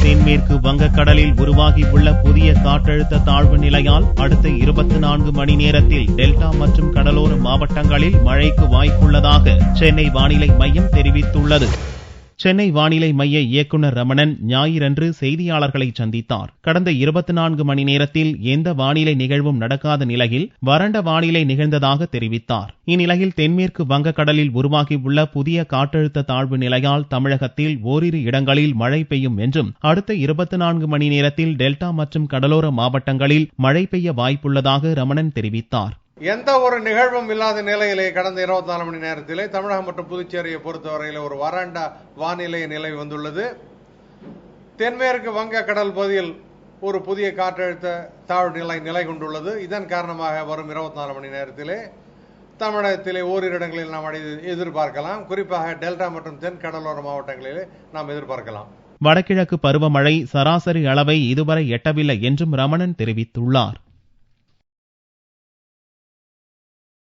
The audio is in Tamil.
தென்மேற்கு வங்கக்கடலில் உருவாகியுள்ள புதிய காற்றழுத்த தாழ்வு நிலையால் அடுத்த 24 மணி நேரத்தில் டெல்டா மற்றும் கடலோர மாவட்டங்களில் மழைக்கு வாய்ப்புள்ளதாக சென்னை வானிலை மையம் தெரிவித்துள்ளது. சென்னை வானிலை மைய இயக்குநர் ரமணன் ஞாயிறன்று செய்தியாளர்களை சந்தித்தார். கடந்த 24 மணி நேரத்தில் எந்த வானிலை நிகழ்வும் நடக்காத நிலையில் வறண்ட வானிலை நிகழ்ந்ததாக தெரிவித்தார். இந்நிலையில் தென்மேற்கு வங்கக்கடலில் உருவாகியுள்ள புதிய காற்றழுத்த தாழ்வு நிலையால் தமிழகத்தில் ஓரிரு இடங்களில் மழை பெய்யும் என்றும் அடுத்த 24 மணி நேரத்தில் டெல்டா மற்றும் கடலோர மாவட்டங்களில் மழை பெய்ய வாய்ப்புள்ளதாக ரமணன் தெரிவித்தார். எந்த ஒரு நிகழ்வும் இல்லாத நிலையிலே கடந்த 24 மணி நேரத்திலே தமிழகம் மற்றும் புதுச்சேரியை பொறுத்தவரையில் ஒரு வறண்ட வானிலை நிலை வந்துள்ளது. தென்மேற்கு வங்க கடல் பகுதியில் ஒரு புதிய காற்றழுத்த தாழ்வு நிலை கொண்டுள்ளது. இதன் காரணமாக வரும் 24 மணி நேரத்திலே தமிழகத்திலே ஓரிரு இடங்களில் நாம் எதிர்பார்க்கலாம். குறிப்பாக டெல்டா மற்றும் தென் கடலோர மாவட்டங்களிலே நாம் எதிர்பார்க்கலாம். வடகிழக்கு பருவமழை சராசரி அளவை இதுவரை எட்டவில்லை என்றும் ரமணன் தெரிவித்துள்ளார்.